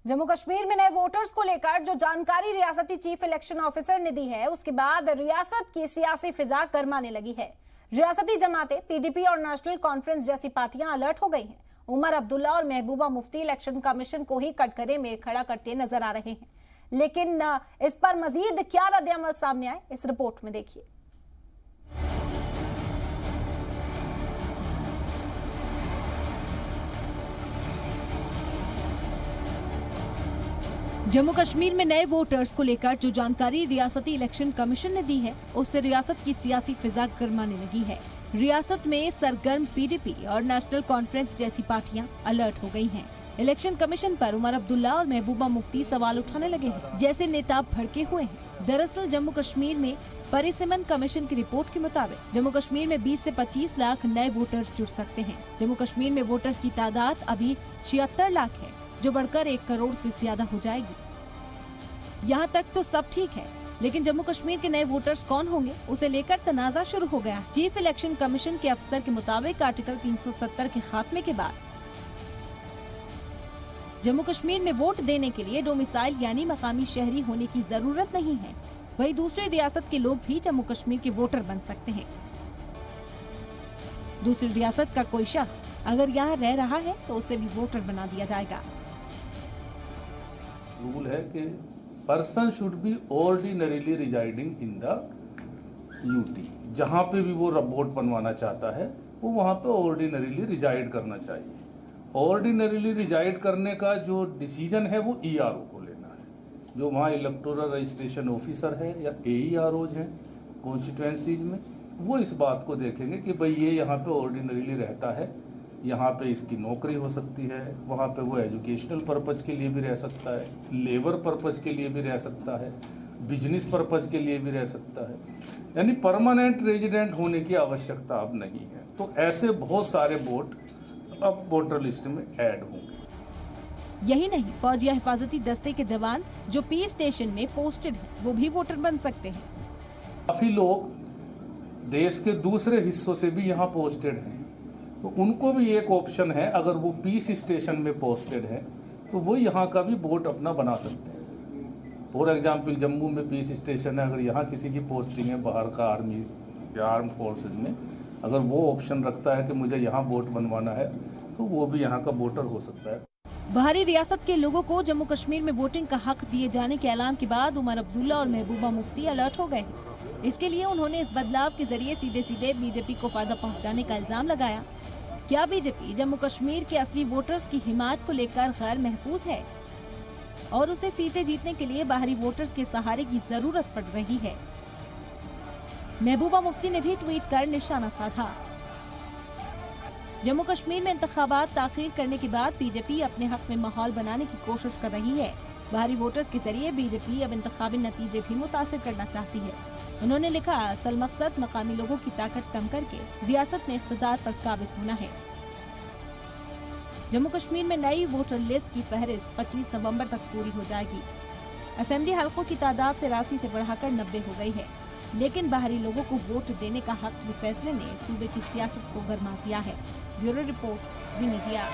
जम्मू कश्मीर में नए वोटर्स को लेकर जो जानकारी रियासती चीफ इलेक्शन ऑफिसर ने दी है, उसके बाद रियासत की सियासी फिजा गरमाने लगी है। रियासती जमातें, पीडीपी और नेशनल कॉन्फ्रेंस जैसी पार्टियां अलर्ट हो गई हैं। उमर अब्दुल्ला और महबूबा मुफ्ती इलेक्शन कमीशन को ही कटघरे में खड़ा करते नजर आ रहे हैं। लेकिन इस पर मजीद क्या रद्द-ए-अमल सामने आए, इस रिपोर्ट में देखिए। जम्मू कश्मीर में नए वोटर्स को लेकर जो जानकारी रियासती इलेक्शन कमीशन ने दी है, उससे रियासत की सियासी फिजा गरमाने लगी है। रियासत में सरगर्म पीडीपी और नेशनल कॉन्फ्रेंस जैसी पार्टियां अलर्ट हो गई हैं। इलेक्शन कमीशन पर उमर अब्दुल्ला और महबूबा मुफ्ती सवाल उठाने लगे हैं, जैसे नेता भड़के हुए हैं। दरअसल जम्मू कश्मीर में परिसीमन कमीशन की रिपोर्ट के मुताबिक जम्मू कश्मीर में 20 से 25 लाख नए वोटर्स जुड़ सकते हैं। जम्मू कश्मीर में वोटर्स की तादाद अभी 76 लाख है, जो बढ़कर 1 करोड़ से ज्यादा हो जाएगी। यहाँ तक तो सब ठीक है, लेकिन जम्मू कश्मीर के नए वोटर्स कौन होंगे, उसे लेकर तनाजा शुरू हो गया। चीफ इलेक्शन कमीशन के अफसर के मुताबिक आर्टिकल 370 के खात्मे के बाद जम्मू कश्मीर में वोट देने के लिए डोमिसाइल यानी मकामी शहरी होने की जरूरत नहीं है। वहीं दूसरी रियासत के लोग भी जम्मू कश्मीर के वोटर बन सकते हैं। दूसरी रियासत का कोई शख्स अगर यहाँ रह रहा है तो उसे भी वोटर बना दिया जाएगा। रूल है कि person should be ordinarily residing in the UT. जहाँ पे भी वो वोट बनवाना चाहता है, वो वहाँ पे ऑर्डिनरीली रिजाइड करना चाहिए। ऑर्डिनरीली रिजाइड करने का जो डिसीजन है वो ईआरओ को लेना है। जो वहाँ इलेक्टोरल रजिस्ट्रेशन ऑफिसर है या एईआरओज हैं कॉन्स्टिट्यूएंसीज में, वो इस बात को देखेंगे कि भाई ये यहाँ पे ऑर्डिनरीली रहता है, यहाँ पे इसकी नौकरी हो सकती है, वहाँ पे वो एजुकेशनल पर्पज़ के लिए भी रह सकता है, लेबर पर्पज़ के लिए भी रह सकता है, बिजनेस पर्पज़ के लिए भी रह सकता है। यानी परमानेंट रेजिडेंट होने की आवश्यकता अब नहीं है। तो ऐसे बहुत सारे वोट अब वोटर लिस्ट में ऐड होंगे। यही नहीं, फौज या हिफाजती दस्ते के जवान जो पी स्टेशन में पोस्टेड हैं, वो भी वोटर बन सकते हैं। काफ़ी लोग देश के दूसरे हिस्सों से भी यहाँ पोस्टेड हैं, तो उनको भी एक ऑप्शन है। अगर वो पीस स्टेशन में पोस्टेड है तो वो यहाँ का भी वोट अपना बना सकते हैं। फॉर एग्जांपल जम्मू में पीस स्टेशन है, अगर यहाँ किसी की पोस्टिंग है बाहर का आर्मी या आर्म फोर्सेज में, अगर वो ऑप्शन रखता है कि मुझे यहाँ वोट बनवाना है, तो वो भी यहाँ का वोटर हो सकता है। बाहरी रियासत के लोगों को जम्मू कश्मीर में वोटिंग का हक दिए जाने के ऐलान के बाद उमर अब्दुल्ला और महबूबा मुफ्ती अलर्ट हो गए हैं। इसके लिए उन्होंने इस बदलाव के जरिए सीधे बीजेपी को फायदा पहुंचाने का इल्जाम लगाया। क्या बीजेपी जम्मू कश्मीर के असली वोटर्स की हिमायत को लेकर गैर महफूज है और उसे सीटें जीतने के लिए बाहरी वोटर्स के सहारे की जरूरत पड़ रही है? महबूबा मुफ्ती ने भी ट्वीट कर निशाना साधा। जम्मू कश्मीर में इंतखाबात ताखीर करने के बाद बीजेपी अपने हक में माहौल बनाने की कोशिश कर रही है। बाहरी वोटर्स के जरिए बीजेपी अब इंतखाबी नतीजे भी मुतासिर करना चाहती है। उन्होंने लिखा, असल मकसद मकामी लोगों की ताकत कम करके रियासत में इख्तिदार पर काबिज होना है। जम्मू कश्मीर में नई वोटर लिस्ट की फहरिस्त 25 नवंबर तक पूरी हो जाएगी। असेंबली हलकों की तादाद 83 से बढ़ाकर 90 हो गई है, लेकिन बाहरी लोगों को वोट देने का हक के फैसले ने सूबे की सियासत को गरमा दिया है। ब्यूरो रिपोर्ट, जी मीडिया।